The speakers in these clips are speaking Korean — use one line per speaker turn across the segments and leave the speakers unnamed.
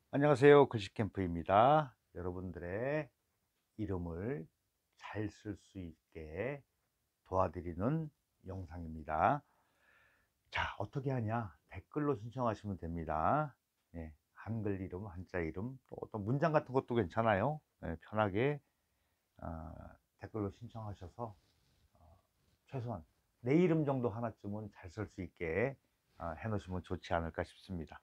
안녕하세요. 글씨캠프입니다. 여러분들의 이름을 잘 쓸 수 있게 도와드리는 영상입니다. 자, 어떻게 하냐? 댓글로 신청하시면 됩니다. 예, 한글 이름, 한자 이름, 또 어떤 문장 같은 것도 괜찮아요. 예, 편하게 아, 댓글로 신청하셔서 최소한 내 이름 정도 하나쯤은 잘 쓸 수 있게 해 놓으시면 좋지 않을까 싶습니다.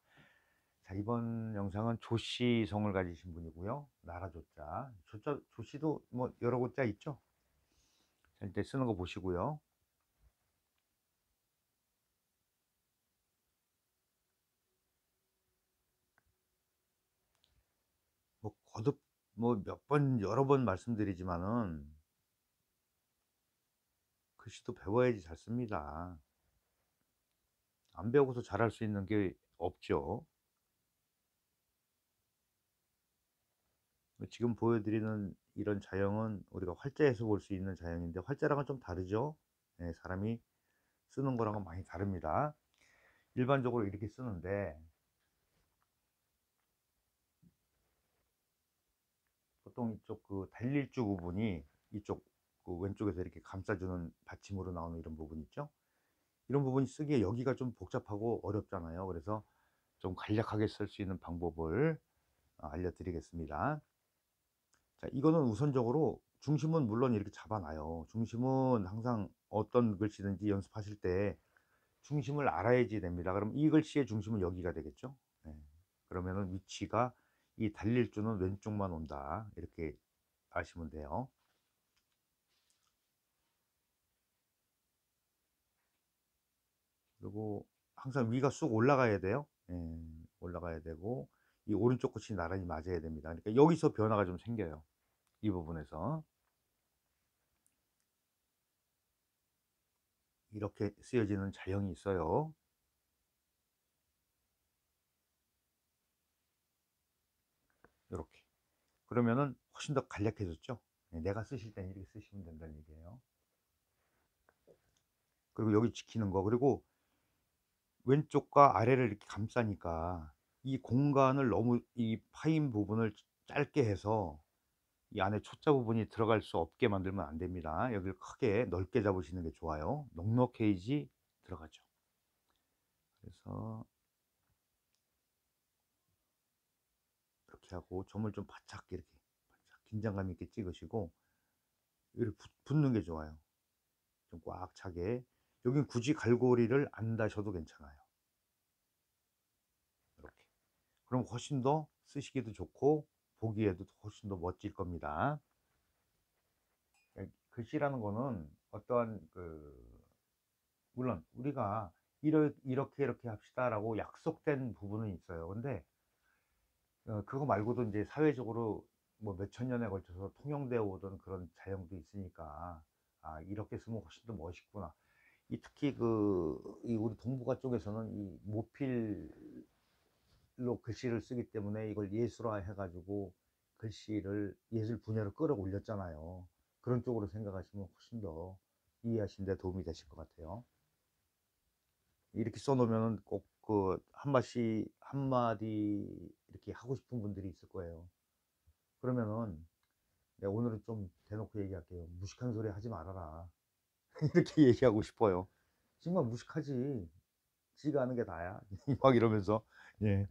자, 이번 영상은 조씨 성을 가지신 분이고요. 나라 조자. 조씨도 뭐 여러 곳자 있죠. 자, 이제 쓰는 거 보시고요. 뭐 거듭 뭐 몇 번 여러 번 말씀드리지만은 글씨도 배워야지 잘 씁니다. 안 배우고서 잘할 수 있는 게 없죠. 지금 보여드리는 이런 자형은 우리가 활자에서 볼 수 있는 자형인데, 활자랑은 좀 다르죠. 네, 사람이 쓰는 거랑은 많이 다릅니다. 일반적으로 이렇게 쓰는데, 보통 이쪽 그 달릴주 부분이 이쪽 그 왼쪽에서 이렇게 감싸주는 받침으로 나오는 이런 부분 있죠. 이런 부분이 쓰기에 여기가 좀 복잡하고 어렵잖아요. 그래서 좀 간략하게 쓸 수 있는 방법을 알려드리겠습니다. 자, 이거는 우선적으로 중심은 물론 이렇게 잡아놔요. 중심은 항상 어떤 글씨든지 연습하실 때 중심을 알아야지 됩니다. 그럼 이 글씨의 중심은 여기가 되겠죠. 네. 그러면은 위치가 이 달릴주는 왼쪽만 온다, 이렇게 아시면 돼요. 그리고 항상 위가 쑥 올라가야 돼요. 예, 올라가야 되고 이 오른쪽 끝이 나란히 맞아야 됩니다. 그러니까 여기서 변화가 좀 생겨요. 이 부분에서 이렇게 쓰여지는 자형이 있어요. 이렇게. 그러면은 훨씬 더 간략해졌죠. 예, 내가 쓰실 때는 이렇게 쓰시면 된다는 얘기예요. 그리고 여기 지키는 거, 그리고 왼쪽과 아래를 이렇게 감싸니까 이 공간을 너무 이 파인 부분을 짧게 해서 이 안에 초자 부분이 들어갈 수 없게 만들면 안 됩니다. 여기를 크게 넓게 잡으시는 게 좋아요. 넉넉해야지 들어가죠. 그래서 이렇게 하고 점을 좀 바짝 이렇게 바짝 긴장감 있게 찍으시고 이렇게 붙는 게 좋아요. 좀 꽉 차게. 여긴 굳이 갈고리를 안 다셔도 괜찮아요. 이렇게. 그럼 훨씬 더 쓰시기도 좋고 보기에도 훨씬 더 멋질 겁니다. 글씨라는 거는 어떠한 물론 우리가 이렇게 합시다라고 약속된 부분은 있어요. 근데 그거 말고도 이제 사회적으로 뭐 몇천 년에 걸쳐서 통용되어 오던 그런 자형도 있으니까, 이렇게 쓰면 훨씬 더 멋있구나. 이 특히 이 우리 동북아 쪽에서는 이 모필로 글씨를 쓰기 때문에 이걸 예술화 해가지고 글씨를 예술 분야로 끌어올렸잖아요. 그런 쪽으로 생각하시면 훨씬 더 이해하시는 데 도움이 되실 것 같아요. 이렇게 써놓으면 꼭 한마디 한마디 이렇게 하고 싶은 분들이 있을 거예요. 그러면은 내가 오늘은 좀 대놓고 얘기할게요. 무식한 소리 하지 말아라. 이렇게 얘기하고 싶어요. 정말 무식하지. 지가 하는 게 다야. 막 이러면서. 예.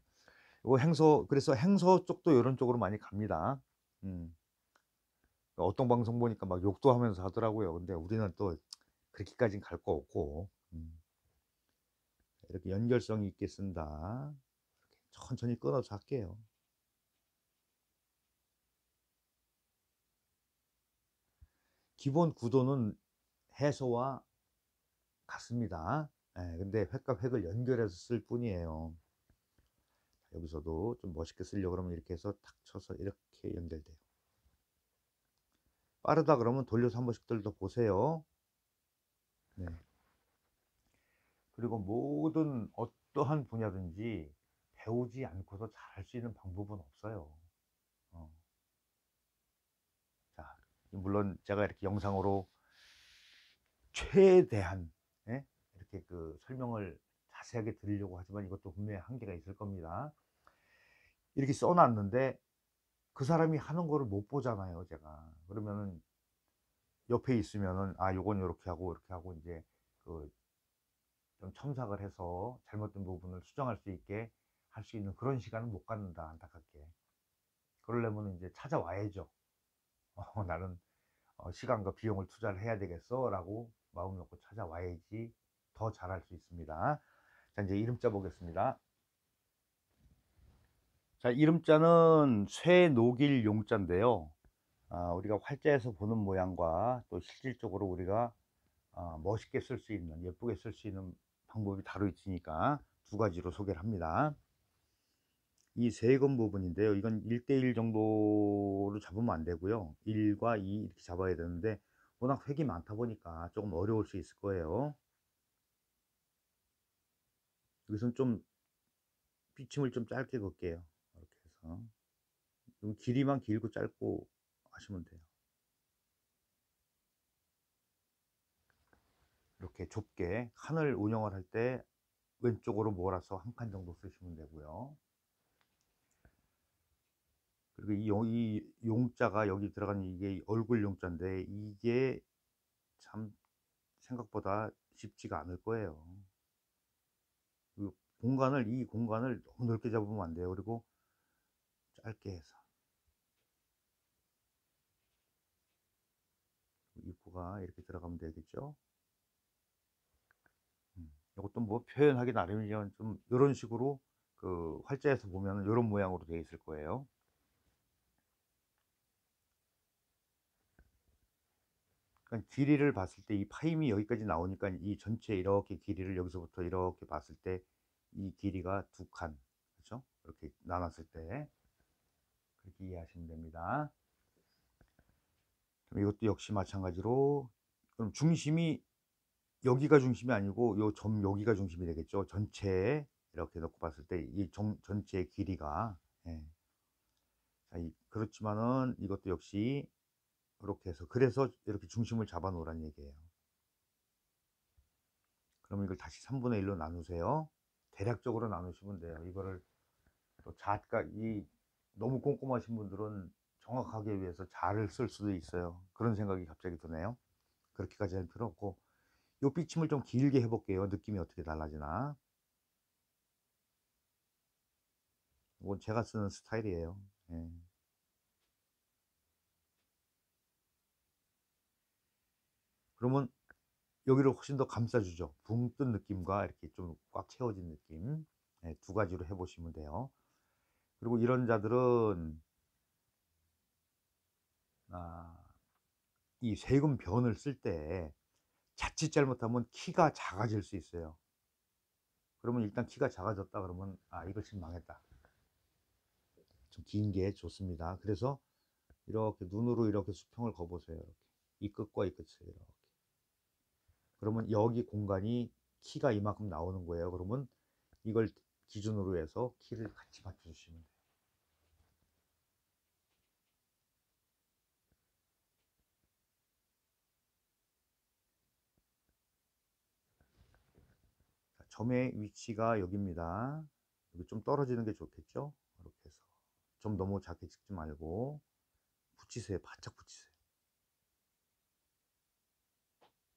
그래서 행서 쪽도 이런 쪽으로 많이 갑니다. 음. 어떤 방송 보니까 막 욕도 하면서 하더라고요. 근데 우리는 또 그렇게까지는 갈 거 없고, 이렇게 연결성 있게 쓴다. 천천히 끊어서 할게요. 기본 구도는 해서와 같습니다. 예, 근데 획과 획을 연결해서 쓸 뿐이에요. 여기서도 좀 멋있게 쓰려고 그러면 이렇게 해서 탁 쳐서 이렇게 연결돼요. 빠르다 그러면 돌려서 한 번씩 더 보세요. 네. 그리고 모든 어떠한 분야든지 배우지 않고서 잘할 수 있는 방법은 없어요. 어. 자, 물론 제가 이렇게 영상으로 최대한, 예? 이렇게 설명을 자세하게 드리려고 하지만 이것도 분명히 한계가 있을 겁니다. 이렇게 써 놨는데 그 사람이 하는 거를 못 보잖아요 제가. 그러면은 옆에 있으면은 '아 요건 요렇게 하고 요렇게 하고 인제 그 좀 첨삭을 해서 잘못된 부분을 수정할 수 있게 할 수 있는 그런 시간은 못 갖는다 안타깝게.' 그러려면은 인제 찾아와야죠. '나는 시간과 비용을 투자를 해야 되겠어.'라고 마음 먹고 찾아와야지 더 잘할 수 있습니다. 자 인제 이름자 보겠습니다. 자 이름자는 쇠녹일 용자인데요. 우리가 활자에서 보는 모양과 또 실질적으로 우리가 멋있게 쓸 수 있는 예쁘게 쓸 수 있는 방법이 다르 있으니까 두 가지로 소개를 합니다. 이 세금 부분인데요. 이건 1대1 정도로 잡으면 안 되고요. 1과 2 이렇게 잡아야 되는데 워낙 획이 많다 보니까 조금 어려울 수 있을 거예요. 여기서는 좀 비침을 좀 짧게 긋게요. 이렇게 해서. 좀 길이만 길고 짧고 하시면 돼요. 이렇게 좁게 칸을 운영을 할 때 왼쪽으로 몰아서 한 칸 정도 쓰시면 되고요. 그리고 이 용자가 여기 들어가는 이게 얼굴 용자인데 이게 참 생각보다 쉽지가 않을 거예요. 그 이 공간을 너무 넓게 잡으면 안 돼요. 그리고 짧게 해서 입구가 이렇게 들어가면 되겠죠. 요것도 뭐 표현하기 나름이지만 좀 요런 식으로 그 활자에서 보면은 요런 모양으로 되어 있을 거예요. 그러니까 길이를 봤을 때 이 파임이 여기까지 나오니까 이 전체 이렇게 길이를 여기서부터 이렇게 봤을 때 이 길이가 두 칸, 그죠? 이렇게 나눴을 때 그렇게 이해하시면 됩니다. 그럼 이것도 역시 마찬가지로 그럼 중심이 여기가 중심이 아니고 요 점 여기가 중심이 되겠죠. 전체에 이렇게 놓고 봤을 때 이 전체의 길이가. 예. 자 그렇지만은 이것도 역시 이렇게 해서 그래서 이렇게 중심을 잡아 놓으란 얘기예요. 그럼 이걸 다시 3분의 1로 나누세요. 대략적으로 나누시면 돼요. 이거를 또 자가 이 너무 꼼꼼하신 분들은 정확하게 위해서 자를 쓸 수도 있어요. 그런 생각이 갑자기 드네요. 그렇게까지 할 필요 없고 요 삐침을 좀 길게 해 볼게요. 느낌이 어떻게 달라지나. 이건 제가 쓰는 스타일이에요. 예. 그러면 여기를 훨씬 더 감싸 주죠. 붕 뜬 느낌과 이렇게 좀 꽉 채워진 느낌. 예, 두 가지로 해 보시면 돼요. 그리고 이런 자들은 아 이 세금 변을 쓸 때 자칫 잘못하면 키가 작아질 수 있어요. 그러면 일단 키가 작아졌다 그러면 '아 이거 지금 망했다.' 좀 긴 게 좋습니다. 그래서 이렇게 눈으로 이렇게 수평을 그어 보세요. 이렇게. 이 끝과 이 끝을 이렇게. 그러면 여기 공간이 키가 이만큼 나오는 거예요. 그러면 이걸 기준으로 해서 키를 같이 맞춰 주시면 돼요. 자 점의 위치가 여기입니다. 여기 좀 떨어지는 게 좋겠죠? 이렇게 해서 좀 너무 작게 찍지 말고 붙이세요. 바짝 붙이세요.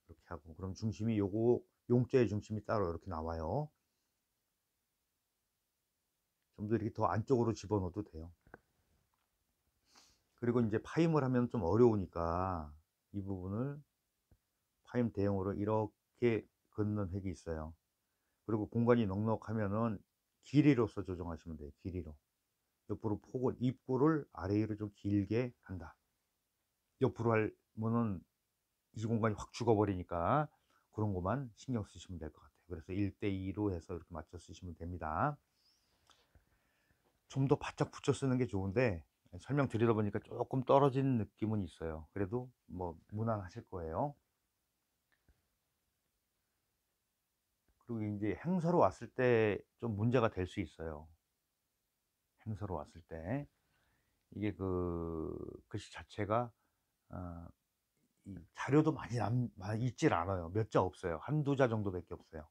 이렇게 하고 그럼 중심이 요거 용자의 중심이 따로 이렇게 나와요. 좀 더 이렇게 더 안쪽으로 집어넣어도 돼요. 그리고 인제 파임을 하면 좀 어려우니까 이 부분을 파임 대용으로 이렇게 긋는 획이 있어요. 그리고 공간이 넉넉하면은 길이로서 조정하시면 돼요. 길이로. 옆으로 폭을 입구를 아래 위로 좀 길게 한다. 옆으로 하면은 이 공간이 확 죽어 버리니까 그런 것만 신경 쓰시면 될 것 같아요. 그래서 1대2로 해서 이렇게 맞춰 쓰시면 됩니다. 좀 더 바짝 붙여 쓰는 게 좋은데 설명드리다 보니까 쪼끔 떨어진 느낌은 있어요. 그래도 뭐 무난하실 거예요. 그리고 인제 행서로 왔을 때 좀 문제가 될 수 있어요. 행서로 왔을 때. 이게 그 글씨 자체가 어 이 자료도 많이 있질 않아요. 몇 자 없어요. 한두 자 정도밖에 없어요.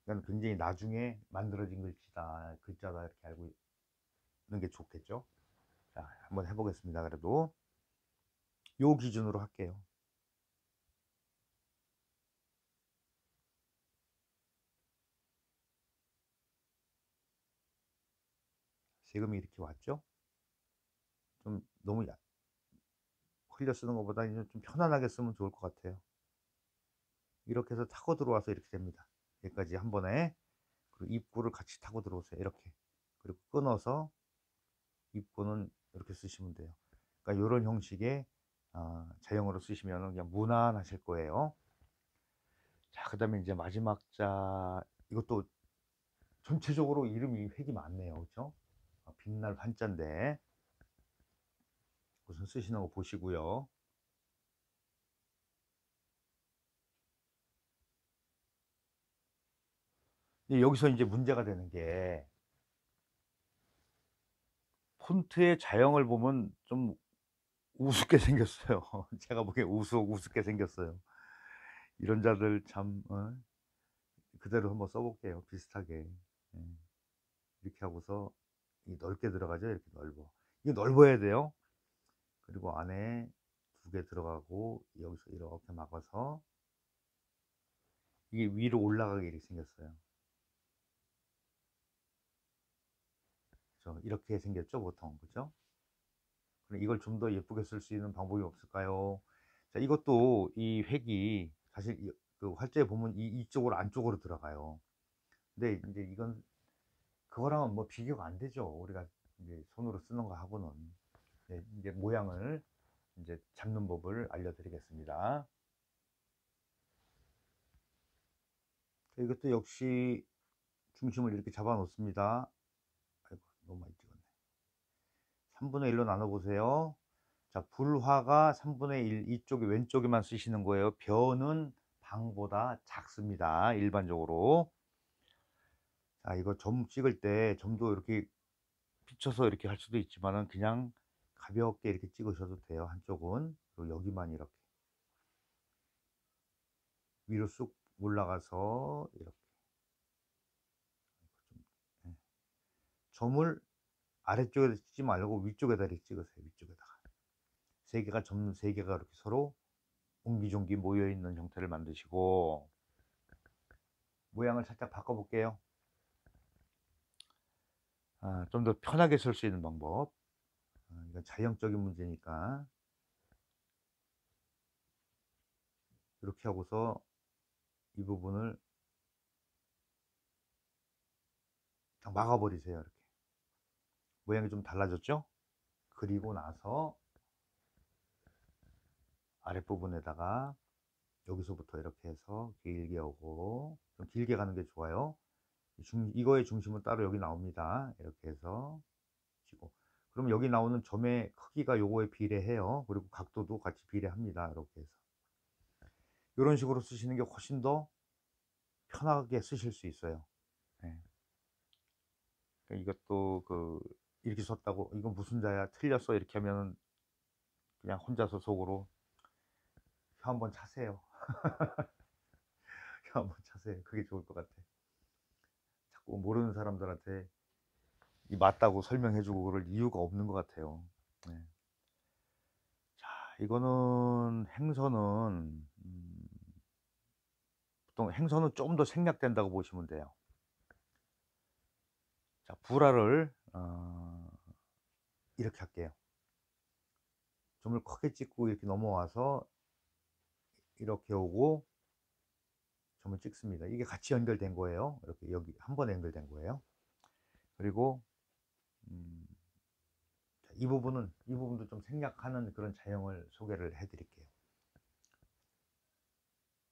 그러니까는 굉장히 나중에 만들어진 글씨다 글자다 이렇게 알고 게 좋겠죠. 자, 한번 해 보겠습니다. 그래도 요 기준으로 할게요. 세금이 이렇게 왔죠. 좀 너무 흘려 쓰는 것보다 이제 좀 편안하게 쓰면 좋을 것 같아요. 이렇게 해서 타고 들어와서 이렇게 됩니다. 여기까지 한 번에. 그리고 입구를 같이 타고 들어오세요. 이렇게. 그리고 끊어서 입구는 이렇게 쓰시면 돼요. 그러니까 이런 형식의 자형으로 쓰시면 그냥 무난하실 거예요. 자, 그 다음에 이제 마지막 자, 이것도 전체적으로 이름이 획이 많네요. 그렇죠? 빛날 한자인데 우선 쓰시는 거 보시고요. 여기서 이제 문제가 되는 게 폰트의 자형을 보면 좀 우습게 생겼어요. 제가 보기에 우습게 생겼어요. 이런 자들 참 그대로 한번 써볼게요. 비슷하게. 예. 이렇게 하고서 넓게 들어가죠. 이렇게 넓어. 이게 넓어야 돼요. 그리고 안에 두 개 들어가고 여기서 이렇게 막아서 이게 위로 올라가게 이렇게 생겼어요. 그렇죠? 이렇게 생겼죠, 보통. 그죠? 그럼 이걸 좀 더 예쁘게 쓸 수 있는 방법이 없을까요? 자, 이것도 이 획이 사실 그 활자에 보면 이쪽으로 안쪽으로 들어가요. 근데 이제 이건 그거랑은 뭐 비교가 안 되죠. 우리가 이제 손으로 쓰는 거 하고는. 네, 이제 모양을 이제 잡는 법을 알려드리겠습니다. 이것도 역시 중심을 이렇게 잡아 놓습니다. 아이고, 너무 많이 찍었네. 3분의 1로 나눠 보세요. 자, 불화가 3분의 1 이쪽에 왼쪽에만 쓰시는 거예요. 벼는 방보다 작습니다. 일반적으로. 자, 이거 점 찍을 때 점도 이렇게 비춰서 이렇게 할 수도 있지만은 그냥 가볍게 이렇게 찍으셔도 돼요. 한쪽은. 그리고 여기만 이렇게 위로 쑥 올라가서 이렇게 좀, 예. 점을 아래쪽에다 찍지 말고 위쪽에다 이렇게 찍으세요. 위쪽에다가 세 개가 점 세 개가 이렇게 서로 옹기종기 모여 있는 형태를 만드시고 모양을 살짝 바꿔 볼게요. 좀 더 편하게 쓸 수 있는 방법. 이건 자형적인 문제니까 이렇게 하고서 이 부분을 그냥 막아버리세요. 이렇게 모양이 좀 달라졌죠? 그리고 나서 아랫부분에다가 여기서부터 이렇게 해서 길게 오고 좀 길게 가는 게 좋아요. 이거의 중심은 따로 여기 나옵니다. 이렇게 해서 치고 그럼 여기 나오는 점의 크기가 요거에 비례해요. 그리고 각도도 같이 비례합니다. 이렇게 해서 이런 식으로 쓰시는 게 훨씬 더 편하게 쓰실 수 있어요. 네. 이것도 이렇게 썼다고 이건 무슨 자야 틀렸어 이렇게 하면 그냥 혼자서 속으로 혀 한번 차세요. 혀 한번 차세요. 그게 좋을 것 같아. 자꾸 모르는 사람들한테 이 맞다고 설명해주고 그럴 이유가 없는 것 같아요. 네. 자, 이거는 행선은 보통 행선은 좀 더 생략된다고 보시면 돼요. 자, 불화를 이렇게 할게요. 점을 크게 찍고 이렇게 넘어와서 이렇게 오고 점을 찍습니다. 이게 같이 연결된 거예요. 이렇게 여기 한 번에 연결된 거예요. 그리고 이 부분도 좀 생략하는 그런 자형을 소개를 해 드릴게요.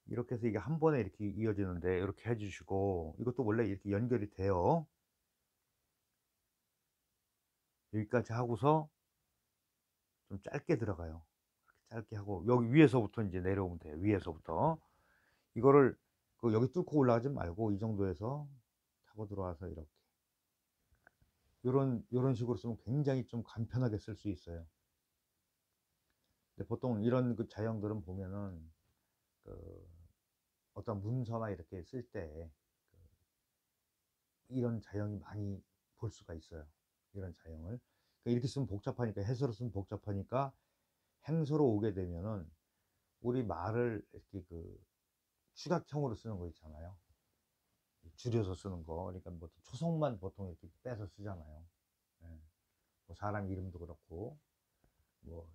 이렇게 해서 이게 한 번에 이렇게 이어지는데 이렇게 해주시고 이것도 원래 이렇게 연결이 돼요. 여기까지 하고서 좀 짧게 들어가요. 짧게 하고 여기 위에서부터 이제 내려오면 돼요. 위에서부터 이거를 여기 뚫고 올라가지 말고 이 정도에서 타고 들어와서 이렇게 요런 식으로 쓰면 굉장히 좀 간편하게 쓸 수 있어요. 근데 보통 이런 자형들은 보면은 어떤 문서나 이렇게 쓸 때 이런 자형이 많이 볼 수가 있어요. 이런 자형을. 그러니까 이렇게 쓰면 복잡하니까, 해서로 쓰면 복잡하니까 행서로 오게 되면은 우리 말을 이렇게 그 축약형으로 쓰는 거 있잖아요. 줄여서 쓰는 거. 그러니까 뭐 초성만 보통 이렇게 빼서 쓰잖아요. 예. 뭐 사람 이름도 그렇고, 뭐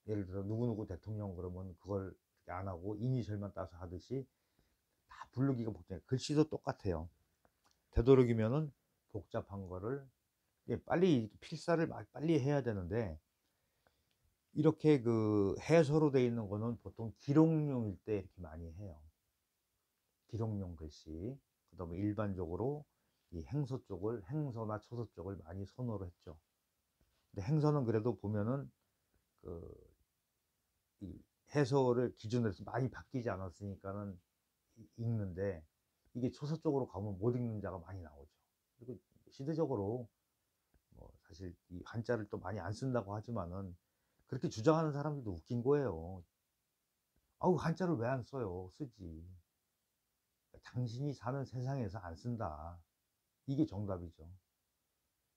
예를 들어 누구누구 대통령 그러면 그걸 이렇게 안 하고 이니셜만 따서 하듯이 다 부르기가 복잡해. 글씨도 똑같아요. 되도록이면은 복잡한 거를, 예, 빨리 필사를 빨리 해야 되는데, 이렇게 그 해서로 돼 있는 거는 보통 기록용일 때 이렇게 많이 해요. 기록용 글씨. 그다음에 일반적으로 이 행서 쪽을, 행서나 처서 쪽을 많이 선호를 했죠. 근데 행서는 그래도 보면은 그 이 해서를 기준으로 해서 많이 바뀌지 않았으니까는 읽는데, 이게 초서 쪽으로 가면 못 읽는 자가 많이 나오죠. 그리고 시대적으로 뭐 사실 이 한자를 또 많이 안 쓴다고 하지만은, 그렇게 주장하는 사람들도 웃긴 거예요. 아우, 한자를 왜 안 써요? 쓰지. 당신이 사는 세상에서 안 쓴다. 이게 정답이죠.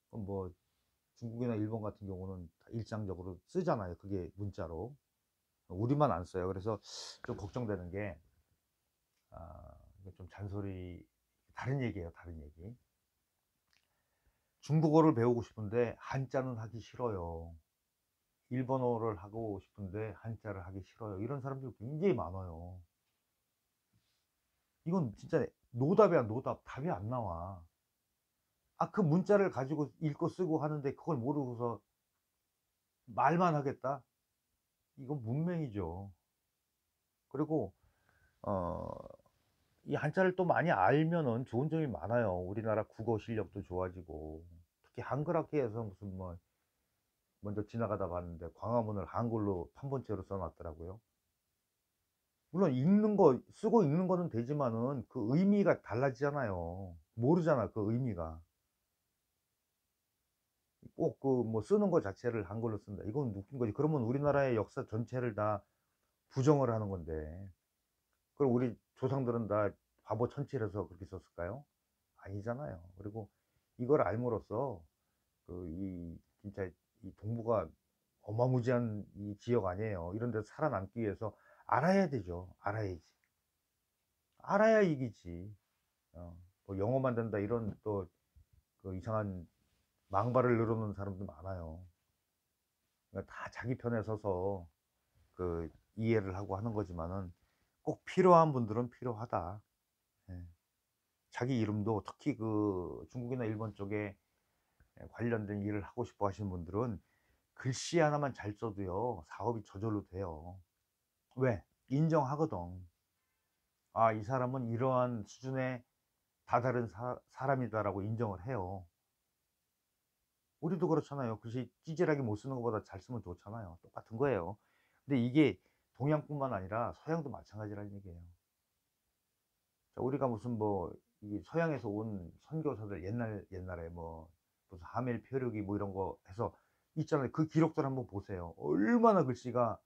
그럼 뭐 중국이나 일본 같은 경우는 다 일상적으로 쓰잖아요. 그게 문자로. 우리만 안 써요. 그래서 좀 걱정되는 게, 이거 좀 잔소리, 다른 얘기예요, 다른 얘기. 중국어를 배우고 싶은데 한자는 하기 싫어요. 일본어를 하고 싶은데 한자를 하기 싫어요. 이런 사람들 굉장히 많아요. 이건 진짜 노답이야, 노답. 답이 안 나와. 그 문자를 가지고 읽고 쓰고 하는데 그걸 모르고서 말만 하겠다? 이건 문맹이죠. 그리고 어 이 한자를 또 많이 알면은 좋은 점이 많아요. 우리나라 국어 실력도 좋아지고, 특히 한글학계에서 무슨 뭐 먼저 지나가다 봤는데 광화문을 한글로 판본체로 써 놨더라고요. 물론 읽는 거, 쓰고 읽는 거는 되지만은 그 의미가 달라지잖아요. 모르잖아, 그 의미가. 꼭 그 뭐 쓰는 거 자체를 한글로 쓴다, 이건 웃긴 거지. 그러면 우리나라의 역사 전체를 다 부정을 하는 건데, 그럼 우리 조상들은 다 바보 천치라서 그렇게 썼을까요? 아니잖아요. 그리고 이걸 알므로써 그 이 진짜 이 동북아 어마무지한 이 지역 아니에요. 이런 데서 살아남기 위해서 알아야 되죠. 알아야지. 알아야 이기지. 뭐 영어만 된다 이런 또 그 이상한 망발을 늘어놓는 사람도 많아요. 그러니까 다 자기 편에 서서 그 이해를 하고 하는 거지만은, 꼭 필요한 분들은 필요하다. 예. 자기 이름도, 특히 그 중국이나 일본 쪽에 관련된 일을 하고 싶어 하시는 분들은 글씨 하나만 잘 써도요, 사업이 저절로 돼요. 왜? 인정하거든. 이 사람은 이러한 수준의 다다른 사람이다라고 인정을 해요. 우리도 그렇잖아요. 글씨 찌질하게 못 쓰는 것보다 잘 쓰면 좋잖아요. 똑같은 거예요. 근데 이게 동양뿐만 아니라 서양도 마찬가지라는 얘기예요. 자, 우리가 무슨 뭐 이 서양에서 온 선교사들, 옛날에 뭐 무슨 하멜 표류기 뭐 이런 거 해서 있잖아요. 그 기록들 한번 보세요. 얼마나 글씨가,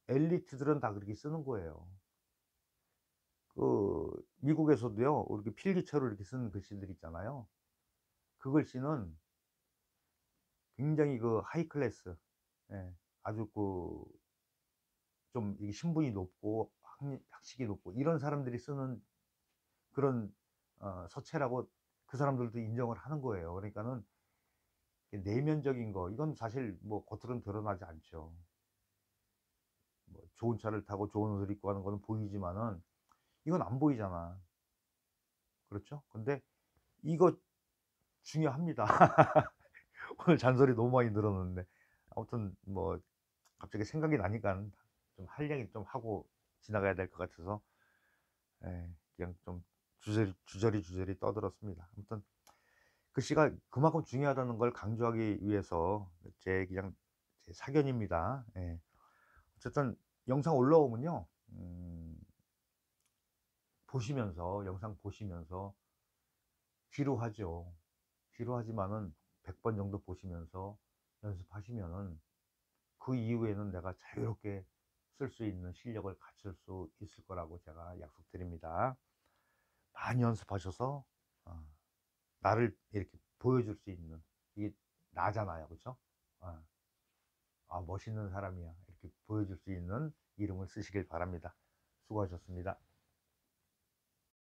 엘리트들은 다 그렇게 쓰는 거예요. 그 미국에서도요, 이렇게 필기체로 이렇게 쓰는 글씨들 있잖아요. 그 글씨는 굉장히 그 하이 클래스, 예, 아주 그 좀 이게 신분이 높고 학식이 높고 이런 사람들이 쓰는 그런 서체라고 그 사람들도 인정을 하는 거예요. 그러니까는 내면적인 거, 이건 사실 뭐 겉으로는 드러나지 않죠. 뭐 좋은 차를 타고 좋은 옷을 입고 하는 거는 보이지만은 이건 안 보이잖아. 그렇죠? 근데 이거 중요합니다. 오늘 잔소리 너무 많이 늘었는데, 아무튼 뭐 갑자기 생각이 나니까 좀 할 얘기 좀 하고 지나가야 될 것 같아서, 그냥 좀 주저리 떠들었습니다. 아무튼 글씨가 그만큼 중요하다는 걸 강조하기 위해서 그냥 제 사견입니다. 예. 어쨌든 영상 올라오면요, 영상 보시면서 지루하죠. 지루하지만은 100번 정도 보시면서 연습하시면은 그 이후에는 내가 자유롭게 쓸 수 있는 실력을 갖출 수 있을 거라고 제가 약속드립니다. 많이 연습하셔서 나를 이렇게 보여줄 수 있는 이게 나잖아요. 그죠? 아. 아 멋있는 사람이야. 이렇게 보여줄 수 있는 이름을 쓰시길 바랍니다. 수고하셨습니다.